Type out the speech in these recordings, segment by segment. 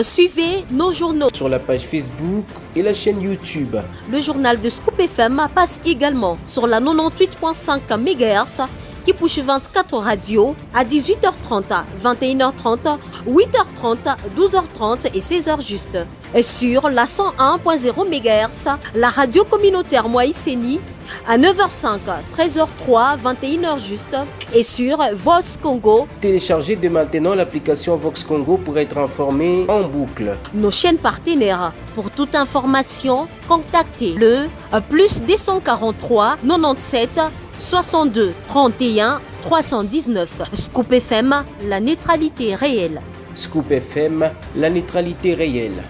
Suivez nos journaux sur la page Facebook et la chaîne YouTube. Le journal de Scoop FM passe également sur la 98.5 MHz qui push 24 radios à 18h30, 21h30, 8h30, 12h30 et 16h juste. Et sur la 101.0 MHz, la radio communautaire Moïseni à 9h05, 13h03, 21h juste et sur Vox Congo. Téléchargez dès maintenant l'application Vox Congo pour être informé en boucle. Nos chaînes partenaires. Pour toute information, contactez le plus 243 97 62 31 319. Scoop FM, la neutralité réelle. Scoop FM, la neutralité réelle.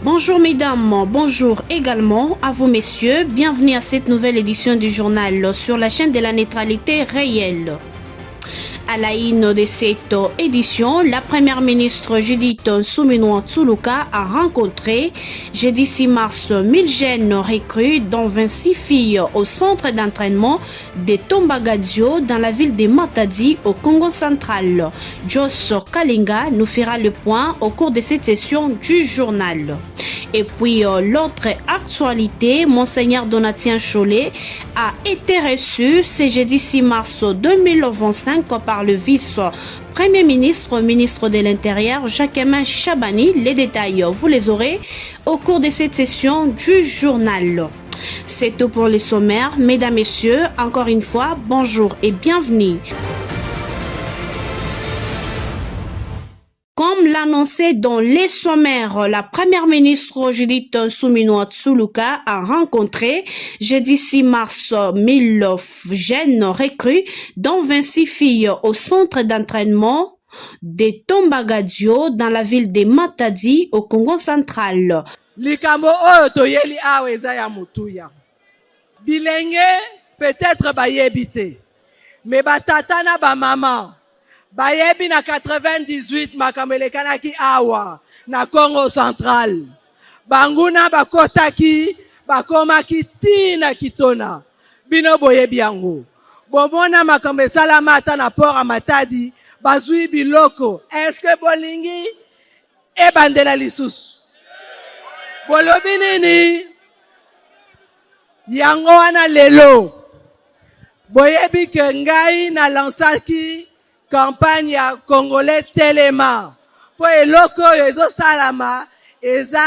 Bonjour mesdames, bonjour également à vous messieurs. Bienvenue à cette nouvelle édition du journal sur la chaîne de la neutralité réelle. À la une de cette édition, la première ministre Judith Suminwa Tsholuka a rencontré jeudi 6 mars 1000 jeunes recrues dont 26 filles au centre d'entraînement de Tombagadio dans la ville de Matadi au Congo central. Joss Kalinga nous fera le point au cours de cette session du journal. Et puis l'autre actualité, Monseigneur Donatien Cholet a été reçu ce jeudi 6 mars 2025 par le vice-premier ministre, ministre de l'Intérieur, Jacquemin Chabani. Les détails, vous les aurez au cours de cette session du journal. C'est tout pour les sommaires. Mesdames, Messieurs, encore une fois, bonjour et bienvenue. Comme l'annonçait dans les sommaires, la première ministre Judith Suminwa Tsholuka a rencontré jeudi 6 mars 1000 jeunes recrues, dont 26 filles au centre d'entraînement de Tombagadio dans la ville de Matadi au Congo central. Likambo oyo toyeli awa eza ya mutuya. Bilenge peut-être bayebite. Mais batata na ba maman bayebi na 98 makambo elekanaki awa na Congo central. Banguna bakotaki bakomaki tina kitona. Bino boyebi yango. Bomona makambo esalama ata na port a Matadi bazui biloko. Est-ce que bolingi ebandela lisusu? Bolobi nini? Yango wana lelo. Boyebi ke ngai na lansaki campagne ya Congolais Telema. Po eloko ezo salama eza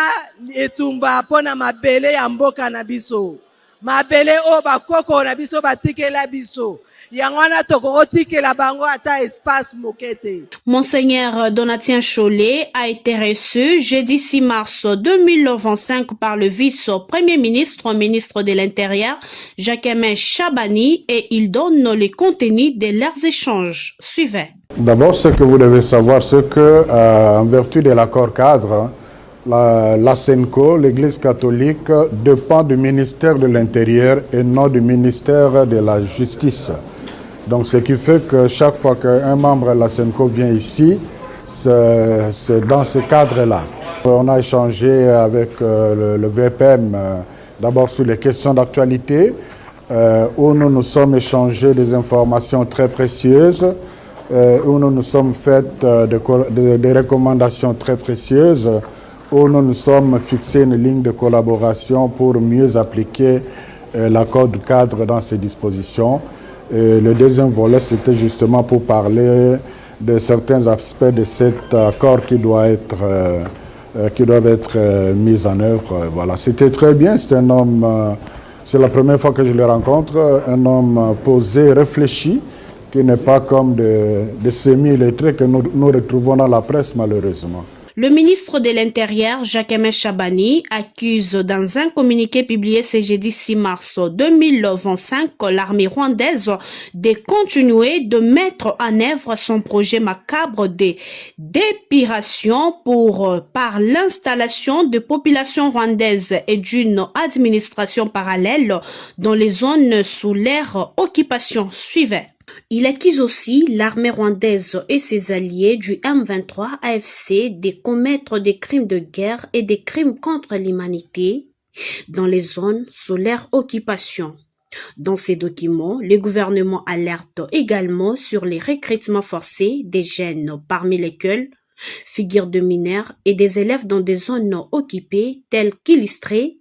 etumba pona mabele ya mboka na biso. Mabele o bakoko na biso batikela biso. Yangwana toko tikela bango ata espace mokete. Monseigneur Donatien Cholet a été reçu jeudi 6 mars 2025 par le vice-premier ministre, ministre de l'Intérieur, Jacquemin Chabani, et il donne les contenus de leurs échanges. Suivez. D'abord, ce que vous devez savoir, c'est que, en vertu de l'accord cadre, la SENCO, l'Église catholique, dépend du ministère de l'Intérieur et non du ministère de la Justice. Donc, ce qui fait que chaque fois qu'un membre de la SENCO vient ici, c'est dans ce cadre-là. On a échangé avec le VPM, d'abord sur les questions d'actualité, où nous nous sommes échangés des informations très précieuses, où nous nous sommes fait des recommandations très précieuses, où nous nous sommes fixés une ligne de collaboration pour mieux appliquer l'accord de cadre dans ses dispositions. Et le deuxième volet, c'était justement pour parler de certains aspects de cet accord qui doivent être mis en œuvre. Voilà, c'était très bien. C'est un homme, c'est la première fois que je le rencontre, un homme posé, réfléchi, qui n'est pas comme des semi-illettrés que nous retrouvons dans la presse, malheureusement. Le ministre de l'Intérieur, Jacquemin Chabani, accuse dans un communiqué publié ce jeudi 6 mars 2025 l'armée rwandaise de continuer de mettre en œuvre son projet macabre de d'épuration par l'installation de populations rwandaises et d'une administration parallèle dans les zones sous leur occupation. Suivait. Il accuse aussi l'armée rwandaise et ses alliés du M23 AFC de commettre des crimes de guerre et des crimes contre l'humanité dans les zones sous leur occupation. Dans ces documents, le gouvernement alerte également sur les recrutements forcés des jeunes, parmi lesquels figurent de mineurs et des élèves dans des zones occupées, telles qu'illustrées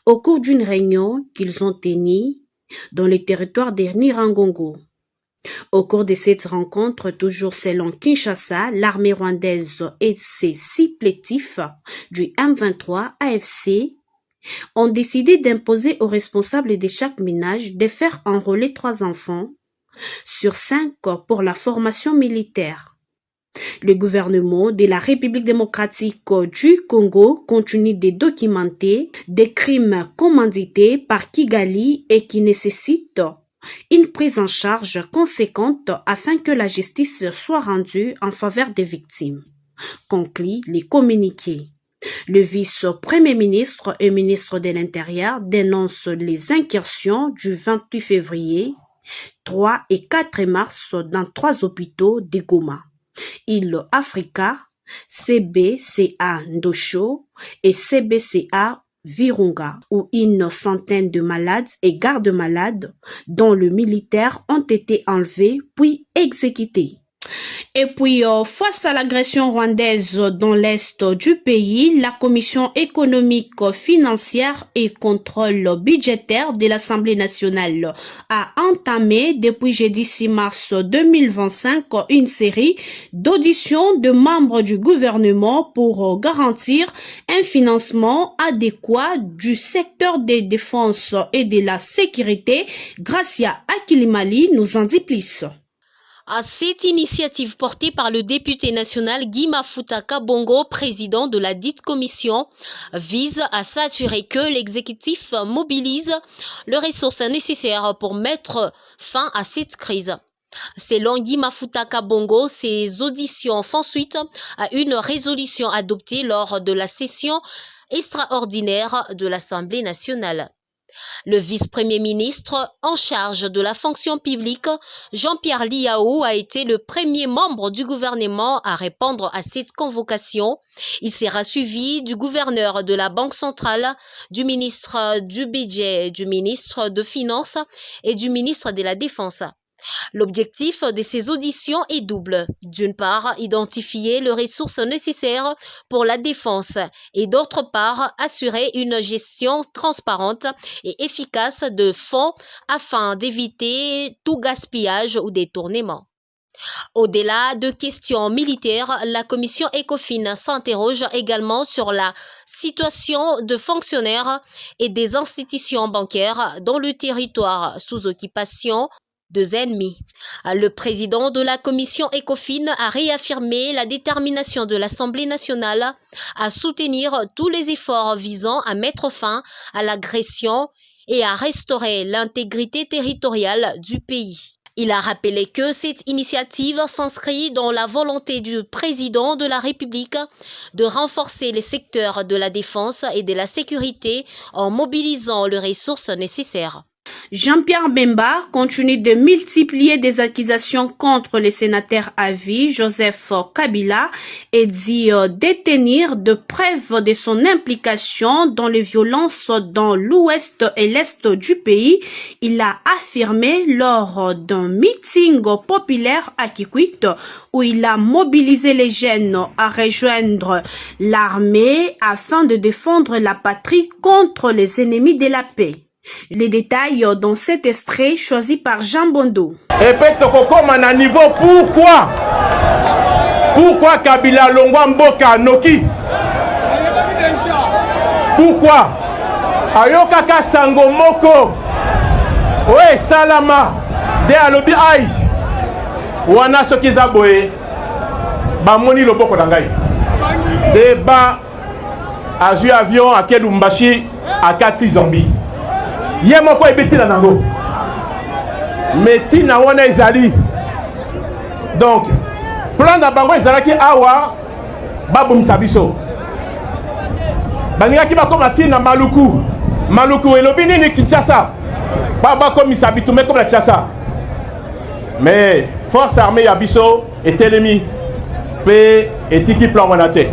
au cours d'une réunion qu'ils ont tenue dans les territoires des Nirangongo. Au cours de cette rencontre, toujours selon Kinshasa, l'armée rwandaise et ses supplétifs du M23 AFC ont décidé d'imposer aux responsables de chaque ménage de faire enrôler 3 enfants sur 5 pour la formation militaire. Le gouvernement de la République démocratique du Congo continue de documenter des crimes commandités par Kigali et qui nécessitent une prise en charge conséquente afin que la justice soit rendue en faveur des victimes, conclut les communiqués. Le vice-premier ministre et ministre de l'Intérieur dénoncent les incursions du 28 février, 3 et 4 mars dans 3 hôpitaux de Goma, Île Africa, CBCA Ndosho et CBCA Virunga, où une centaine de malades et gardes-malades, dont le militaire, ont été enlevés puis exécutés. Et puis, face à l'agression rwandaise dans l'est du pays, la Commission économique, financière et contrôle budgétaire de l'Assemblée nationale a entamé depuis jeudi 6 mars 2025 une série d'auditions de membres du gouvernement pour garantir un financement adéquat du secteur des défenses et de la sécurité. Gracia Akilimali nous en dit plus. Cette initiative portée par le député national Guy Mafuta Kabongo, président de la dite commission, vise à s'assurer que l'exécutif mobilise les ressources nécessaires pour mettre fin à cette crise. Selon Guy Mafuta Kabongo, ces auditions font suite à une résolution adoptée lors de la session extraordinaire de l'Assemblée nationale. Le vice-premier ministre en charge de la fonction publique, Jean-Pierre Liao, a été le premier membre du gouvernement à répondre à cette convocation. Il sera suivi du gouverneur de la Banque centrale, du ministre du Budget, du ministre des Finances et du ministre de la Défense. L'objectif de ces auditions est double. D'une part, identifier les ressources nécessaires pour la défense et d'autre part, assurer une gestion transparente et efficace de fonds afin d'éviter tout gaspillage ou détournement. Au-delà de questions militaires, la commission ECOFIN s'interroge également sur la situation de fonctionnaires et des institutions bancaires dans le territoire sous occupation des ennemis. Le président de la commission ECOFIN a réaffirmé la détermination de l'Assemblée nationale à soutenir tous les efforts visant à mettre fin à l'agression et à restaurer l'intégrité territoriale du pays. Il a rappelé que cette initiative s'inscrit dans la volonté du président de la République de renforcer les secteurs de la défense et de la sécurité en mobilisant les ressources nécessaires. Jean-Pierre Bemba continue de multiplier des accusations contre le sénateur à vie Joseph Kabila et dit détenir de preuves de son implication dans les violences dans l'ouest et l'est du pays. Il a affirmé lors d'un meeting populaire à Kikwit où il a mobilisé les jeunes à rejoindre l'armée afin de défendre la patrie contre les ennemis de la paix. Les détails dans cet extrait choisi par Jean Bondo. Et puis comme à niveau pourquoi Kabila Longwa Mboka Noki? Pourquoi Ayokaka Sango Moko Ouais Salama De Alobi Aïe Wana Sokiza Boye Bamoni Loboko Dangai Débat Azu avion à Kelumbashi à Kati Zombi. Yemoko ebeti na nango. Meti na wana ezali. Donc, plan na bango ezalaki awa babum sabiso. Balinga ki bakoma tina Maluku. Maluku elobi nini Kinshasa. Baba comme sabitu mais comme la Kinshasa. Mais force armée ya biso et telemi pe etiki plan wanate.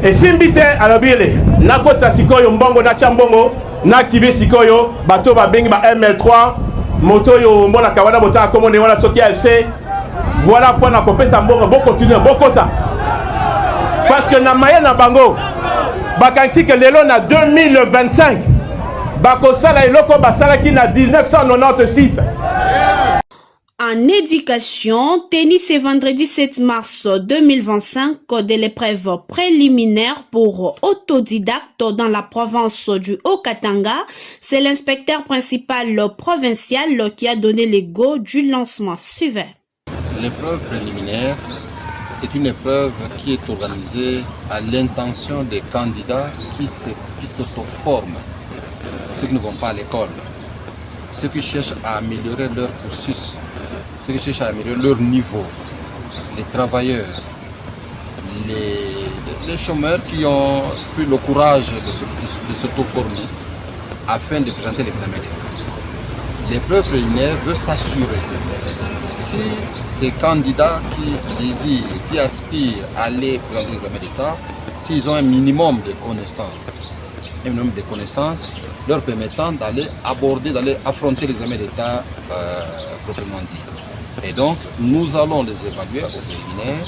Et simbite alobile nakota sikoyo mbongo na chambongo na activé sikoyo bato ba bengi ba ML3 moto yo mona kawada bota comme on est wala soki AFC. Voilà pour na kopesa mbongo bon continuer bokota parce que na maya na bango bakansi que lelo na 2025 bakosala eloko basala ki na 1996. En éducation, tennis ce vendredi 7 mars 2025 de l'épreuve préliminaire pour autodidactes dans la province du Haut-Katanga. C'est l'inspecteur principal provincial qui a donné le go du lancement. Suivez. L'épreuve préliminaire, c'est une épreuve qui est organisée à l'intention des candidats qui s'auto-forment, ceux qui ne vont pas à l'école, ceux qui cherchent à améliorer leur cursus, ceux qui cherchent à améliorer leur niveau, les travailleurs, les chômeurs qui ont eu le courage de s'auto-former afin de présenter l'examen d'État. L'épreuve préliminaire veut s'assurer si ces candidats qui désirent, qui aspirent à aller présenter l'examen d'État, s'ils ont un minimum de connaissances, leur permettant d'aller affronter l'examen d'État proprement dit. Et donc, nous allons les évaluer au préliminaire.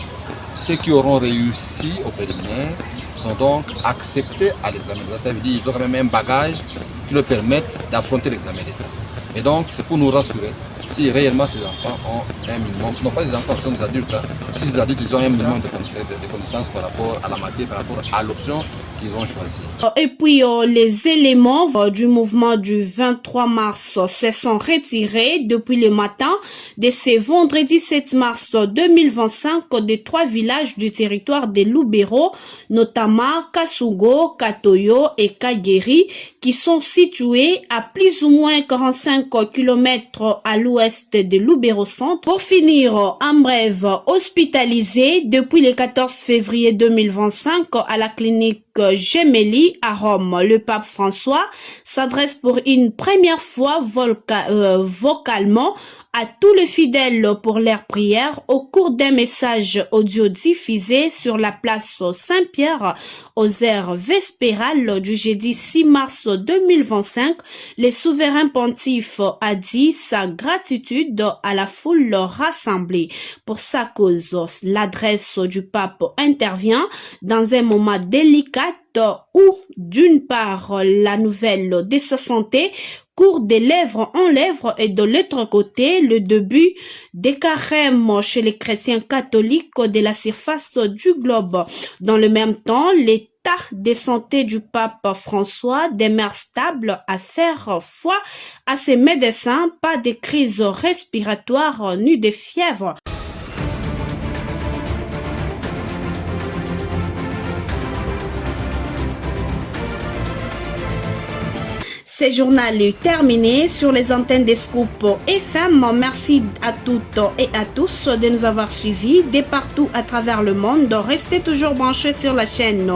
Ceux qui auront réussi au préliminaire sont donc acceptés à l'examen d'État. Ça veut dire qu'ils ont quand même un bagage qui leur permettent d'affronter l'examen d'État. Et donc, c'est pour nous rassurer si réellement ces enfants ont un minimum, non pas les enfants, ce sont des adultes, hein. Si ces adultes ils ont un minimum de connaissances par rapport à la matière, par rapport à l'option qu'ils ont choisie. Et puis, les éléments du mouvement du 23 mars se sont retirés depuis le matin de ce vendredi 7 mars 2025 des 3 villages du territoire de Lubero, notamment Kasugo, Katoyo et Kageri, qui sont situés à plus ou moins 45 km à l'ouest de Lubero Centre. Pour finir, en bref, hospitalisé depuis le 14 février 2025 à la clinique Gemelli à Rome, le pape François s'adresse pour une première fois vocalement à tous les fidèles pour leurs prières au cours d'un message audio diffusé sur la place Saint-Pierre aux heures vespérales du jeudi 6 mars 2025. Le souverain pontife a dit sa gratitude à la foule rassemblée. Pour sa cause, l'adresse du pape intervient dans un moment délicat où, d'une part, la nouvelle de sa santé court de lèvres en lèvres et de l'autre côté, le début des carèmes chez les chrétiens catholiques de la surface du globe. Dans le même temps, l'état de santé du pape François demeure stable à faire foi à ses médecins, pas de crise respiratoire ni de fièvre. Ce journal est terminé sur les antennes des Scoop FM. Merci à toutes et à tous de nous avoir suivis de partout à travers le monde. Restez toujours branchés sur la chaîne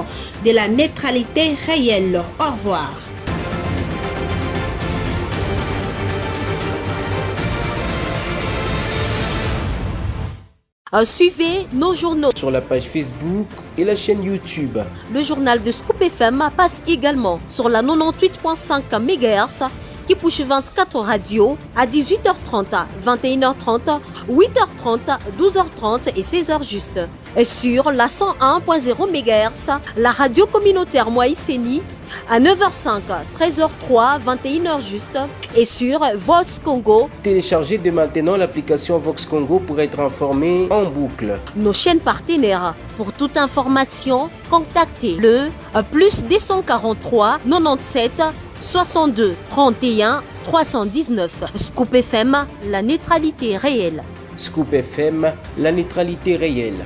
de la neutralité réelle. Au revoir. Suivez nos journaux sur la page Facebook et la chaîne YouTube. Le journal de Scoop FM passe également sur la 98.5 MHz qui push 24 radios à 18h30, 21h30, 8h30, 12h30 et 16h juste. Et sur la 101.0 MHz, la radio communautaire Moïseni à 9h05, 13h03, 21h juste et sur Vox Congo. Téléchargez dès maintenant l'application Vox Congo pour être informé en boucle. Nos chaînes partenaires. Pour toute information, contactez le plus 243 97 62 31 319. Scoop FM, la neutralité réelle. Scoop FM, la neutralité réelle.